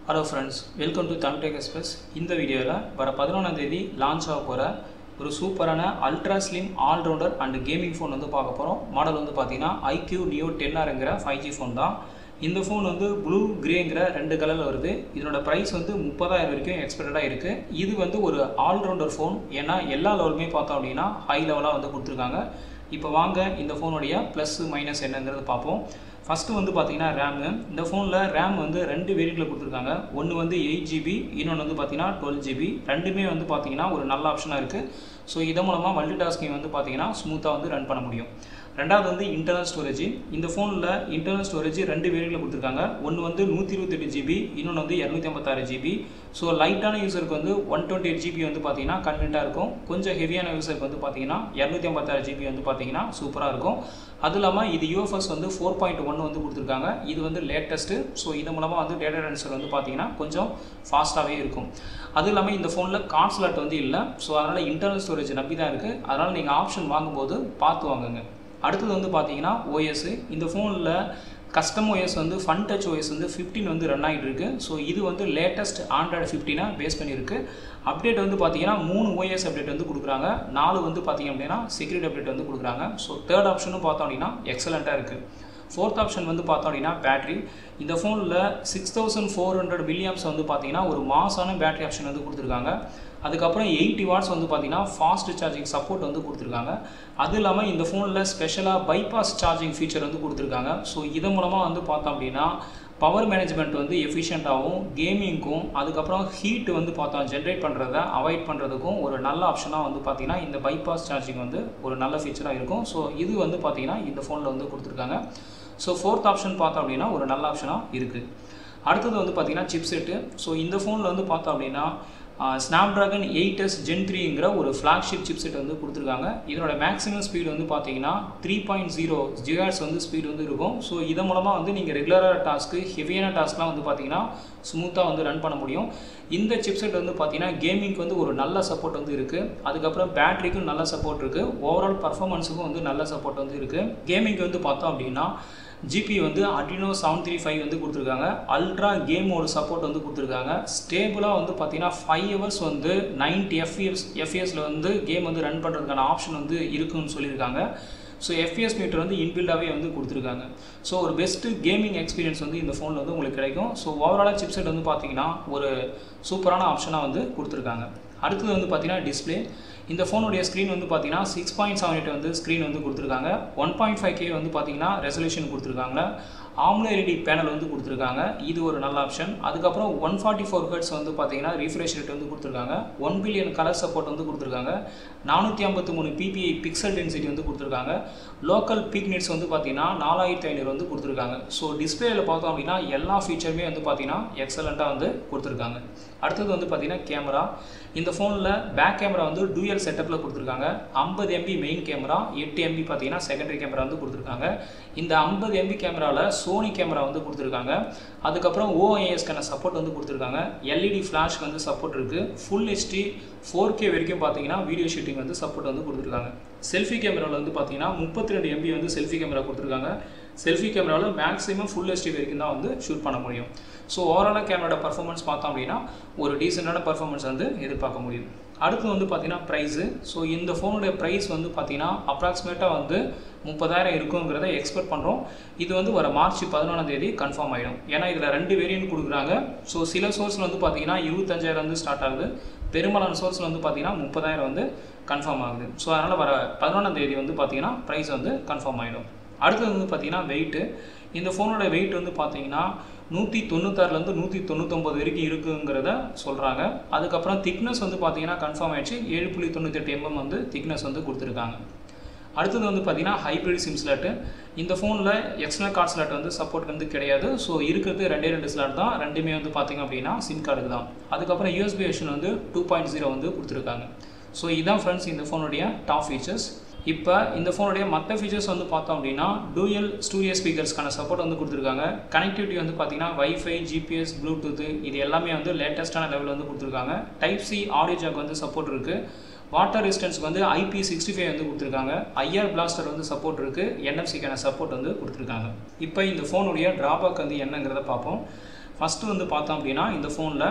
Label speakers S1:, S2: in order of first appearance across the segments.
S1: Hello friends, welcome to Tamil Tech Express. இந்த வீடியோல வர 11ஆம் தேதி லான்ச் ஆக போற ஒரு சூப்பரான ultra slim all rounder and gaming phone வந்து பார்க்க போறோம். மாடல் வந்து பாத்தீங்கன்னா IQ Neo 10Rங்கிற 5G ஃபோன் தான். இந்த ஃபோன் வந்து ப்ளூ கிரேங்கிற ரெண்டு கலர்ல வருது. இதனோட பிரைஸ் வந்து 30,000 வரைக்கும் எக்ஸ்பெக்டடா இருக்கு. இது வந்து ஒரு ஆல் ரவுண்டர் ஃபோன். ஏன்னா எல்லா லெவலுமே பார்த்தோம் அப்படின்னா ஹை லெவலா வந்து கொடுத்திருக்காங்க. இப்போ வாங்க இந்த ஃபோனுடைய ப்ளஸ் மைனஸ் என்னங்கிறது பார்ப்போம். ஃபஸ்ட்டு வந்து பார்த்தீங்கன்னா ரேமு. இந்த ஃபோனில் ரேம் வந்து ரெண்டு வேரியண்ட்டில் கொடுத்துருக்காங்க. ஒன்று வந்து 8GB, இன்னொன்று வந்து பார்த்தீங்கன்னா 12GB. ரெண்டுமே வந்து பார்த்தீங்கன்னா ஒரு நல்ல ஆப்ஷனாக இருக்குது. ஸோ இதன் மூலமாக மல்டி டாஸ்கிங் வந்து பார்த்தீங்கன்னா ஸ்மூத்தாக வந்து ரன் பண்ண முடியும். ரெண்டாவது வந்து இன்டர்னல் ஸ்டோரேஜ். இந்த ஃபோனில் இன்டர்னல் ஸ்டோரேஜ் ரெண்டு வேரியண்ட்டில் கொடுத்துருக்காங்க. ஒன்று வந்து 128GB, இன்னொன்று வந்து 256GB. ஸோ லைட்டான யூஸருக்கு வந்து 128GB வந்து பார்த்தீங்கன்னா கன்வீனியன்ட்டாக இருக்கும். கொஞ்சம் ஹெவியான யூஸருக்கு வந்து பார்த்தீங்கன்னா 256GB வந்து பார்த்தீங்கன்னா சூப்பராக இருக்கும். அது இல்லாமல் இது UFS வந்து 4.1 வந்து கொடுத்துருக்காங்க. இது வந்து லேட்டஸ்ட்டு. ஸோ இது மூலமாக வந்து டேட்டா ட்ரான்ஸ்ஃபர் வந்து பார்த்தீங்கன்னா கொஞ்சம் ஃபாஸ்ட்டாகவே இருக்கும். அது இல்லாமல் இந்த ஃபோனில் கார்ட் ஸ்லாட் வந்து இல்லை. ஸோ அதனால் இன்டர்னல் ஸ்டோரேஜ் நம்பி தான் இருக்குது. அதனால் நீங்கள் ஆப்ஷன் வாங்கும்போது பார்த்து வாங்குங்க. அடுத்தது வந்து பார்த்தீங்கன்னா OS. இந்த ஃபோனில் கஸ்டம் OS வந்து ஃபன் டச் OS வந்து 15 வந்து ரன் ஆகிட்டு இருக்கு. ஸோ இது வந்து லேட்டஸ்ட் Android 15 பேஸ் பண்ணியிருக்கு. அப்டேட் வந்து பார்த்தீங்கன்னா 3 OS அப்டேட் வந்து கொடுக்குறாங்க. 4 வந்து பார்த்தீங்க அப்படின்னா செக்யூரிட்டி அப்டேட் வந்து கொடுக்குறாங்க. ஸோ தேர்ட் ஆப்ஷனும் பார்த்தோம் அப்படின்னா எக்ஸலண்ட்டாக இருக்குது. ஃபோர்த் ஆப்ஷன் வந்து பார்த்தோம் அப்படின்னா பேட்டரி. இந்த ஃபோனில் 6400 mAh வந்து பார்த்தீங்கன்னா ஒரு மாசான பேட்டரி ஆப்ஷன் வந்து கொடுத்துருக்காங்க. அதுக்கப்புறம் 80 வாட்ஸ் வந்து பார்த்தீங்கன்னா ஃபாஸ்ட் சார்ஜிங் சப்போர்ட் வந்து கொடுத்துருக்காங்க. அது இல்லாமல் இந்த ஃபோனில் ஸ்பெஷலாக பைபாஸ் சார்ஜிங் ஃபீச்சர் வந்து கொடுத்துருக்காங்க. ஸோ இதன் மூலமாக வந்து பார்த்தோம் அப்படின்னா பவர் மேனேஜ்மெண்ட் வந்து எஃபிஷியண்ட்டாகவும் கேமிங்க்கும் அதுக்கப்புறம் ஹீட் வந்து பார்த்தோம் ஜென்ரேட் பண்ணுறதை அவாய்ட் பண்ணுறதுக்கும் ஒரு நல்ல ஆப்ஷனாக வந்து பார்த்தீங்கன்னா இந்த பைபாஸ் சார்ஜிங் வந்து ஒரு நல்ல ஃபீச்சராக இருக்கும். ஸோ இது வந்து பார்த்தீங்கன்னா இந்த ஃபோனில் வந்து கொடுத்துருக்காங்க. ஸோ ஃபோர்த் ஆப்ஷன் பார்த்தோம் அப்படின்னா ஒரு நல்ல ஆப்ஷனாக இருக்குது. அடுத்தது வந்து பார்த்தீங்கன்னா சிப்செட்டு. ஸோ இந்த ஃபோனில் வந்து பார்த்தோம் அப்படின்னா Snapdragon 8S Gen 3ங்கிற ஒரு ஃப்ளாக்ஷிப் சிப்செட் வந்து கொடுத்துருக்காங்க. இதனோட மேக்ஸிமம் ஸ்பீடு வந்து பார்த்தீங்கன்னா 3.0 GHz வந்து ஸ்பீடு வந்து இருக்கும். ஸோ இதன் மூலமாக வந்து நீங்கள் ரெகுலராக டாஸ்க்கு ஹெவியான டாஸ்க்லாம் வந்து பார்த்தீங்கன்னா ஸ்மூத்தாக வந்து ரன் பண்ண முடியும். இந்த சிப்செட் வந்து பார்த்தீங்கன்னா கேமிங்க்கு வந்து ஒரு நல்ல சப்போர்ட் வந்து இருக்குது. அதுக்கப்புறம் பேட்டரிக்கும் நல்ல சப்போர்ட் இருக்குது. ஓவரால் பர்ஃபார்மன்ஸுக்கும் வந்து நல்ல சப்போர்ட் வந்து இருக்குது. கேமிங்க்கு வந்து பார்த்தோம் அப்படின்னா ஜிபி வந்து Adreno 735 வந்து கொடுத்துருக்காங்க. அல்ட்ரா கேம் மோடு சப்போர்ட் வந்து கொடுத்துருக்காங்க. ஸ்டேபிளாக வந்து பார்த்தீங்கன்னா 5 hours வந்து 90 FPS வந்து கேம் வந்து ரன் பண்ணுறதுக்கான ஆப்ஷன் வந்து இருக்குன்னு சொல்லியிருக்காங்க. ஸோ FPS மீட்டர் வந்து இன்பில்டாகவே வந்து கொடுத்துருக்காங்க. ஸோ ஒரு பெஸ்ட்டு கேமிங் எக்ஸ்பீரியன்ஸ் வந்து இந்த ஃபோனில் வந்து உங்களுக்கு கிடைக்கும். ஸோ ஓவராலாக சிப்செட் வந்து பார்த்தீங்கன்னா ஒரு சூப்பரான ஆப்ஷனாக வந்து கொடுத்துருக்காங்க. அடுத்தது வந்து பார்த்தீங்கன்னா டிஸ்பிளே. இந்த ஃபோனுடைய ஸ்க்ரீன் வந்து பார்த்தீங்கன்னா 6.78 வந்து ஸ்க்ரீன் வந்து கொடுத்துருக்காங்க. 1.5K வந்து பார்த்தீங்கன்னா ரெசல்யூஷன் கொடுத்துருக்காங்க. AMOLED பேனல் வந்து கொடுத்துருக்காங்க. இது ஒரு நல்ல ஆப்ஷன். அதுக்கப்புறம் 144 Hz வந்து பார்த்தீங்கன்னா ரீஃப்ரெஷ் ரேட் வந்து கொடுத்துருக்காங்க. 1 பில்லியன் கலர் சப்போர்ட் வந்து கொடுத்துருக்காங்க. 453 ppi பிக்சல் டென்சிட்டி வந்து கொடுத்துருக்காங்க. லோக்கல் பீக் நெட்ஸ் வந்து பார்த்தீங்கன்னா 4500 வந்து கொடுத்துருக்காங்க. ஸோ டிஸ்பிளேயில் பார்த்தோம் அப்படின்னா எல்லா ஃபீச்சருமே வந்து பார்த்தீங்கன்னா எக்ஸலண்ட்டாக வந்து கொடுத்துருக்காங்க. அடுத்தது வந்து பார்த்தீங்கன்னா கேமரா. இந்த ஃபோனில் பேக் கேமரா வந்து டூயல் செட்டப்பில் கொடுத்துருக்காங்க. 50 MB மெயின் கேமரா, 8 MB பார்த்தீங்கன்னா செகண்டரி கேமரா வந்து கொடுத்துருக்காங்க. இந்த 50 MB கேமராவில் சோனி கேமரா வந்து கொடுத்துருக்காங்க. அதுக்கப்புறம் OISக்கான சப்போர்ட் வந்து கொடுத்துருக்காங்க. LED ஃப்ளாஷ்க்கு வந்து சப்போர்ட் இருக்குது. ஃபுல் HD 4K வரைக்கும் பார்த்தீங்கன்னா வீடியோ ஷூட்டிங் வந்து சப்போர்ட் வந்து கொடுத்துருக்காங்க. செல்ஃபி கேமராவில் வந்து பார்த்தீங்கன்னா 32 MB வந்து செல்ஃபி கேமரா கொடுத்துருக்காங்க. செல்ஃபி கேமராவில் மேக்ஸிமம் ஃபுல் HD வரைக்கும் தான் வந்து ஷூட் பண்ண முடியும். ஸோ ஓவராலாக கேமராவோட பர்ஃபார்மன்ஸ் பார்த்தோம் அப்படின்னா ஒரு டீசெண்டான பர்ஃபார்மன்ஸ் வந்து எதிர்பார்க்க முடியும். அடுத்து வந்து பார்த்தீங்கன்னா ப்ரைஸு. ஸோ இந்த ஃபோனுடைய ப்ரைஸ் வந்து பார்த்தீங்கன்னா அப்ராக்சிமேட்டாக வந்து 30,000 இருக்குங்கிறத எக்ஸ்பெக்ட் பண்ணுறோம். இது வந்து வர மார்ச் 11ஆம் தேதி கன்ஃபார்ம் ஆகிடும். ஏன்னா இதில் ரெண்டு வேரியன்ட் கொடுக்குறாங்க. ஸோ சில சோர்ஸில் வந்து பார்த்தீங்கன்னா 25,000 வந்து ஸ்டார்ட் ஆகுது. பெரும்பாலான சோர்ஸில் வந்து பார்த்தீங்கன்னா 30,000 வந்து கன்ஃபார்ம் ஆகுது. ஸோ அதனால் வர 11ஆம் தேதி வந்து பார்த்தீங்கன்னா ப்ரைஸ் வந்து கன்ஃபார்ம் ஆகிடும். அடுத்தது வந்து பார்த்தீங்கன்னா வெயிட்டு. இந்த ஃபோனோட வெயிட் வந்து பார்த்தீங்கன்னா 196லேருந்து 199 வரைக்கும் இருக்குங்கிறத சொல்கிறாங்க. அதுக்கப்புறம் திக்னஸ் வந்து பார்த்தீங்கன்னா கன்ஃபார்ம் ஆகிடுச்சு. 7.98 mm வந்து திக்னஸ் வந்து கொடுத்துருக்காங்க. அடுத்தது வந்து பார்த்தீங்கன்னா ஹைப்ரிட் சிம் ஸ்லாட்டு. இந்த ஃபோனில் எக்ஸ்டர்னல் கார்டு ஸ்லாட் வந்து சப்போர்ட் வந்து கிடையாது. ஸோ இருக்கிறது 2 ஸ்லாட் தான். ரெண்டுமே வந்து பார்த்தீங்க அப்படின்னா சிம் கார்டுக்கு தான். அதுக்கப்புறம் USB வெர்ஷன் வந்து 2.0 வந்து கொடுத்துருக்காங்க. ஸோ இதுதான் ஃப்ரெண்ட்ஸ் இந்த ஃபோனுடைய டாப் ஃபீச்சர்ஸ். இப்போ இந்த ஃபோனுடைய மற்ற ஃபீச்சர்ஸ் வந்து பார்த்தோம் அப்படின்னா டூயல் ஸ்டூடியோ ஸ்பீக்கர்ஸ்க்கான சப்போர்ட் வந்து கொடுத்துருக்காங்க. கனெக்டிவிட்டி வந்து பார்த்தீங்கன்னா வைஃபை, GPS, ப்ளூடூத் இது எல்லாமே வந்து லேட்டஸ்ட்டான லெவலில் வந்து கொடுத்துருக்காங்க. Type-C ஆடியோ ஜாக் வந்து சப்போர்ட் இருக்குது. வாட்டர் ரெசிஸ்டன்ஸ்க்கு வந்து IP65 வந்து கொடுத்துருக்காங்க. IR பிளாஸ்டர் வந்து சப்போர்ட் இருக்குது. NFC-க்கான சப்போர்ட் வந்து கொடுத்துருக்காங்க. இப்போ இந்த ஃபோனுடைய ட்ராபேக் வந்து என்னங்கிறத பார்ப்போம். ஃபஸ்ட்டு வந்து பார்த்தோம் அப்படின்னா இந்த ஃபோனில்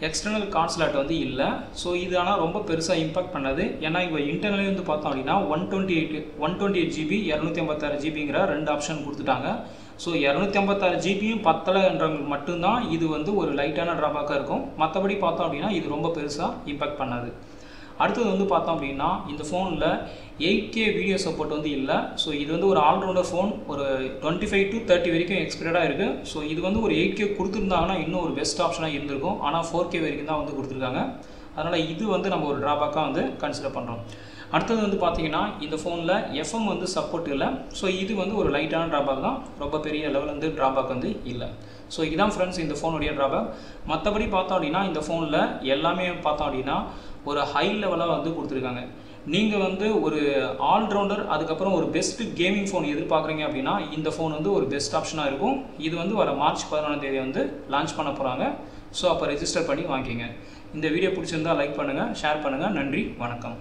S1: எக்ஸ்டர்னல் கார்ட் ஸ்லாட் வந்து இல்லை. ஸோ இது ஆனால் ரொம்ப பெருசாக இம்பாக்ட் பண்ணது. ஏன்னா இங்கே இன்டர்னலி வந்து பார்த்தோம் அப்படின்னா 128 GB 256 GBங்கிற 2 ஆப்ஷன் கொடுத்துட்டாங்க. ஸோ 256 GBயும் பத்தலைன்றவங்களுக்கு மட்டும்தான் இது வந்து ஒரு லைட்டான ட்ராபேக்காக இருக்கும். மற்றபடி பார்த்தோம் அப்படின்னா இது ரொம்ப பெருசாக இம்பாக்ட் பண்ணாது. அடுத்தது வந்து பார்த்தோம் அப்படின்னா இந்த ஃபோனில் 8K வீடியோ சப்போர்ட் வந்து இல்லை. ஸோ இது வந்து ஒரு ஆல்ரவுண்டர் ஃபோன், ஒரு 25 to 30 வரைக்கும் எக்ஸ்பெக்டடாக இருக்குது. ஸோ இது வந்து ஒரு 8K கொடுத்துருந்தாங்கன்னா இன்னும் ஒரு பெஸ்ட் ஆப்ஷனாக இருந்திருக்கும். ஆனால் 4K வரைக்கும் தான் வந்து கொடுத்துருக்காங்க. அதனால் இது வந்து நம்ம ஒரு ட்ராபேக்காக வந்து கன்சிடர் பண்ணுறோம். அடுத்தது வந்து பார்த்தீங்கன்னா இந்த ஃபோனில் FM வந்து சப்போர்ட் இல்லை. ஸோ இது வந்து ஒரு லைட்டான ட்ராபேக் தான், ரொம்ப பெரிய லெவல் வந்து ட்ராபேக் வந்து இல்லை. ஸோ இதுதான் ஃப்ரெண்ட்ஸ் இந்த ஃபோனுடைய ட்ராபேக். மற்றபடி பார்த்தோம் அப்படின்னா இந்த ஃபோனில் எல்லாமே பார்த்தோம் அப்படின்னா ஒரு ஹை லெவலாக வந்து கொடுத்துருக்காங்க. நீங்கள் வந்து ஒரு ஆல்ரவுண்டர் அதுக்கப்புறம் ஒரு பெஸ்ட்டு கேமிங் ஃபோன் எதிர்பார்க்குறீங்க அப்படின்னா இந்த ஃபோன் வந்து ஒரு பெஸ்ட் ஆப்ஷனாக இருக்கும். இது வந்து வர மார்ச் 11 வந்து லான்ச் பண்ண போகிறாங்க. ஸோ அப்போ ரெஜிஸ்டர் பண்ணி வாங்கிக்கங்க. இந்த வீடியோ பிடிச்சிருந்தால் லைக் பண்ணுங்கள், ஷேர் பண்ணுங்கள். நன்றி, வணக்கம்.